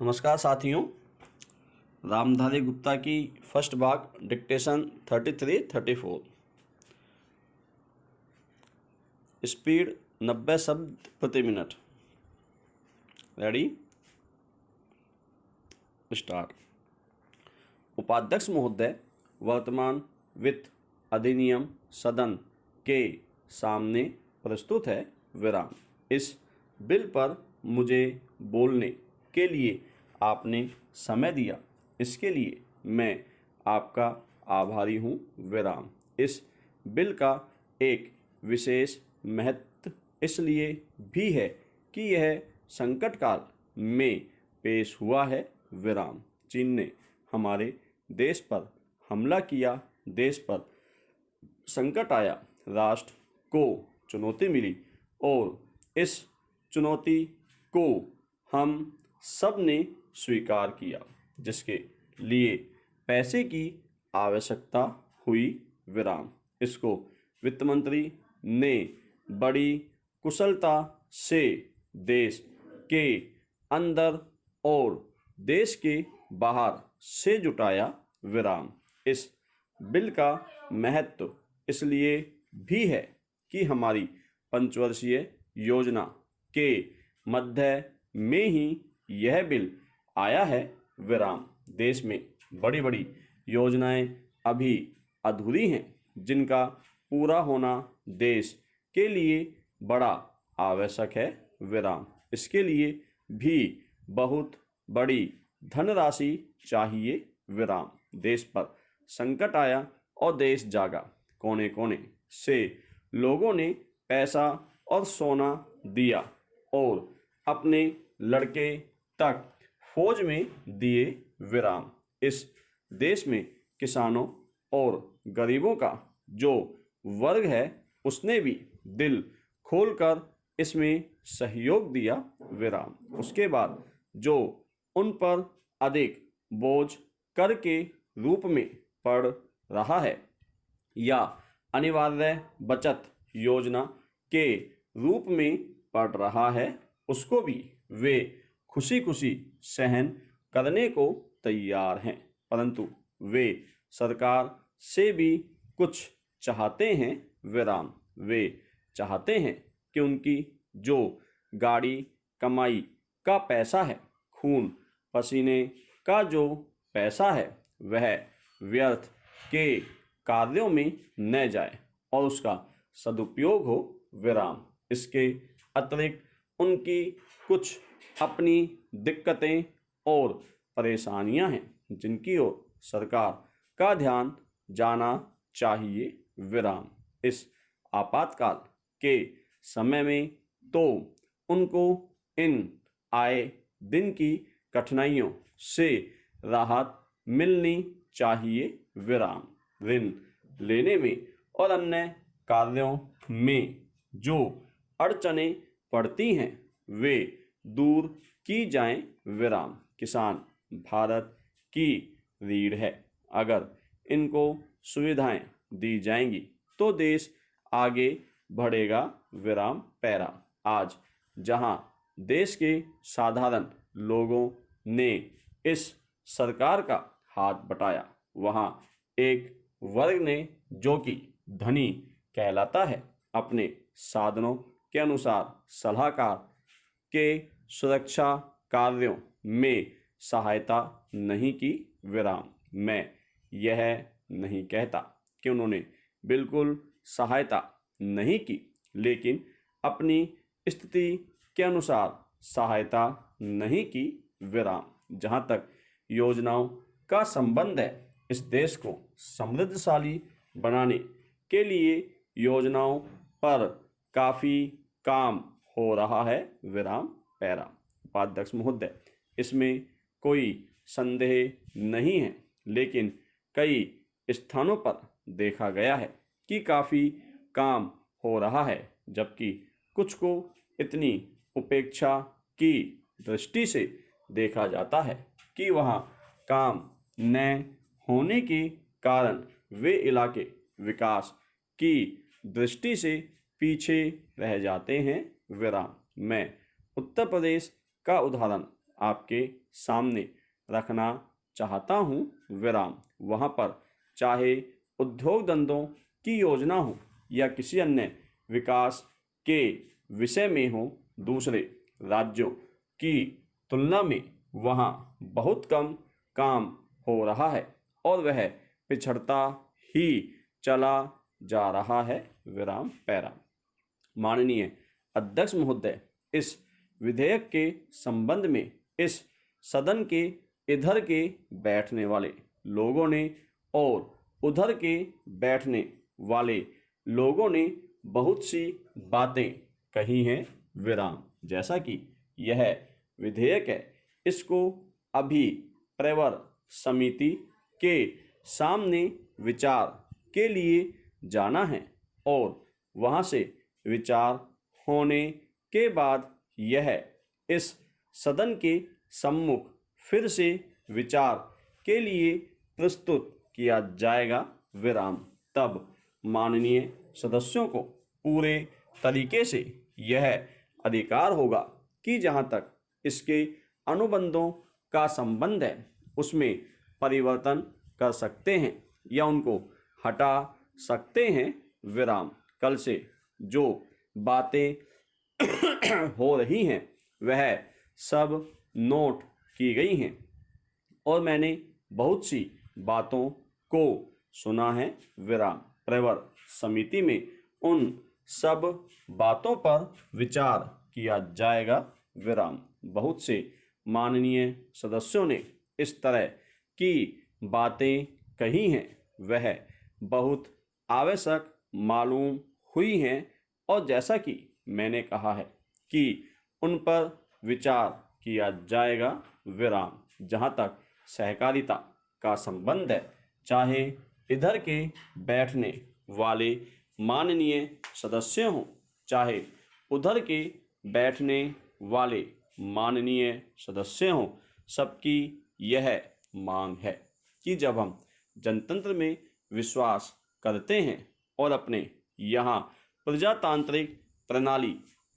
नमस्कार साथियों। रामधारी गुप्ता की फर्स्ट भाग डिक्टेशन 33-34। स्पीड 90 शब्द प्रति मिनट। Ready, start. उपाध्यक्ष महोदय, वर्तमान वित्त अधिनियम सदन के सामने प्रस्तुत है। विराम। इस बिल पर मुझे बोलने के लिए आपने समय दिया, इसके लिए मैं आपका आभारी हूँ। विराम। इस बिल का एक विशेष महत्व इसलिए भी है कि यह संकट काल में पेश हुआ है। विराम। चीन ने हमारे देश पर हमला किया, देश पर संकट आया, राष्ट्र को चुनौती मिली और इस चुनौती को हम सब ने स्वीकार किया, जिसके लिए पैसे की आवश्यकता हुई। विराम। इसको वित्त मंत्री ने बड़ी कुशलता से देश के अंदर और देश के बाहर से जुटाया। विराम। इस बिल का महत्व इसलिए भी है कि हमारी पंचवर्षीय योजना के मध्य में ही यह बिल आया है। विराम। देश में बड़ी बड़ी योजनाएं अभी अधूरी हैं, जिनका पूरा होना देश के लिए बड़ा आवश्यक है। विराम। इसके लिए भी बहुत बड़ी धनराशि चाहिए। विराम। देश पर संकट आया और देश जागा। कोने कोने से लोगों ने पैसा और सोना दिया और अपने लड़के तक फौज में दिए। विराम। इस देश में किसानों और गरीबों का जो वर्ग है, उसने भी दिल खोलकर इसमें सहयोग दिया। विराम। उसके बाद जो उन पर अधिक बोझ कर के रूप में पड़ रहा है या अनिवार्य बचत योजना के रूप में पड़ रहा है, उसको भी वे खुशी खुशी सहन करने को तैयार हैं। परंतु वे सरकार से भी कुछ चाहते हैं। विराम। वे चाहते हैं कि उनकी जो गाड़ी कमाई का पैसा है, खून पसीने का जो पैसा है, वह व्यर्थ के कार्यों में न जाए और उसका सदुपयोग हो। विराम। इसके अतिरिक्त उनकी कुछ अपनी दिक्कतें और परेशानियां हैं, जिनकी ओर सरकार का ध्यान जाना चाहिए। विराम। इस आपातकाल के समय में तो उनको इन आए दिन की कठिनाइयों से राहत मिलनी चाहिए। विराम। ऋण लेने में और अन्य कार्यों में जो अड़चनें पड़ती हैं, वे दूर की जाएं। विराम। किसान भारत की रीढ़ है। अगर इनको सुविधाएं दी जाएंगी तो देश आगे बढ़ेगा। विराम। पैरा। आज जहां देश के साधारण लोगों ने इस सरकार का हाथ बटाया, वहां एक वर्ग ने, जो कि धनी कहलाता है, अपने साधनों के अनुसार सलाहकार के सुरक्षा कार्यों में सहायता नहीं की। विराम। मैं यह नहीं कहता कि उन्होंने बिल्कुल सहायता नहीं की, लेकिन अपनी स्थिति के अनुसार सहायता नहीं की। विराम। जहाँ तक योजनाओं का संबंध है, इस देश को समृद्धशाली बनाने के लिए योजनाओं पर काफ़ी काम हो रहा है। विराम। पैरा। उपाध्यक्ष महोदय, इसमें कोई संदेह नहीं है, लेकिन कई स्थानों पर देखा गया है कि काफ़ी काम हो रहा है, जबकि कुछ को इतनी उपेक्षा की दृष्टि से देखा जाता है कि वहाँ काम न होने के कारण वे इलाके विकास की दृष्टि से पीछे रह जाते हैं। विराम। मैं उत्तर प्रदेश का उदाहरण आपके सामने रखना चाहता हूँ विराम। वहाँ पर चाहे उद्योग धंधों की योजना हो या किसी अन्य विकास के विषय में हो, दूसरे राज्यों की तुलना में वहाँ बहुत कम काम हो रहा है और वह पिछड़ता ही चला जा रहा है विराम पैरा। माननीय अध्यक्ष महोदय, इस विधेयक के संबंध में इस सदन के इधर के बैठने वाले लोगों ने और उधर के बैठने वाले लोगों ने बहुत सी बातें कही हैं विराम। जैसा कि यह विधेयक है, इसको अभी प्रवर समिति के सामने विचार के लिए जाना है और वहाँ से विचार होने के बाद यह इस सदन के सम्मुख फिर से विचार के लिए प्रस्तुत किया जाएगा विराम। तब माननीय सदस्यों को पूरे तरीके से यह अधिकार होगा कि जहाँ तक इसके अनुबंधों का संबंध है उसमें परिवर्तन कर सकते हैं या उनको हटा सकते हैं विराम। कल से जो बातें हो रही हैं वह सब नोट की गई हैं और मैंने बहुत सी बातों को सुना है विराम। प्रवर समिति में उन सब बातों पर विचार किया जाएगा विराम। बहुत से माननीय सदस्यों ने इस तरह की बातें कही हैं, वह बहुत आवश्यक मालूम हुई हैं और जैसा कि मैंने कहा है कि उन पर विचार किया जाएगा विराम। जहाँ तक सहकारिता का संबंध है, चाहे इधर के बैठने वाले माननीय सदस्य हों, चाहे उधर के बैठने वाले माननीय सदस्य हों, सबकी यह मांग है कि जब हम जनतंत्र में विश्वास करते हैं और अपने यहाँ प्रजातांत्रिक प्रणाली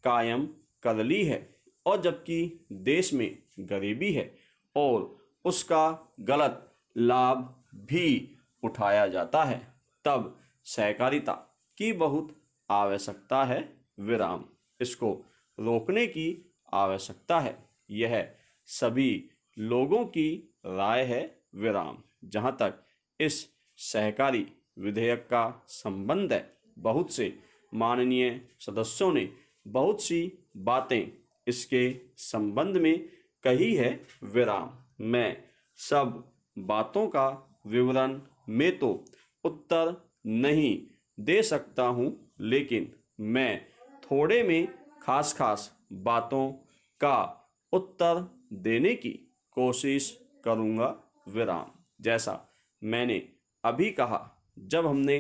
कायम कर ली है और जबकि देश में गरीबी है और उसका गलत लाभ भी उठाया जाता है, तब सहकारिता की बहुत आवश्यकता है विराम। इसको रोकने की आवश्यकता है, यह सभी लोगों की राय है विराम। जहाँ तक इस सहकारी विधेयक का संबंध है, बहुत से माननीय सदस्यों ने बहुत सी बातें इसके संबंध में कही है विराम। मैं सब बातों का विवरण में तो उत्तर नहीं दे सकता हूँ, लेकिन मैं थोड़े में खास बातों का उत्तर देने की कोशिश करूँगा विराम। जैसा मैंने अभी कहा, जब हमने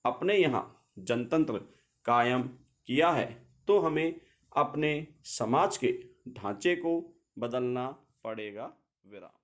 अपने यहाँ जनतंत्र कायम किया है तो हमें अपने समाज के ढांचे को बदलना पड़ेगा विराम।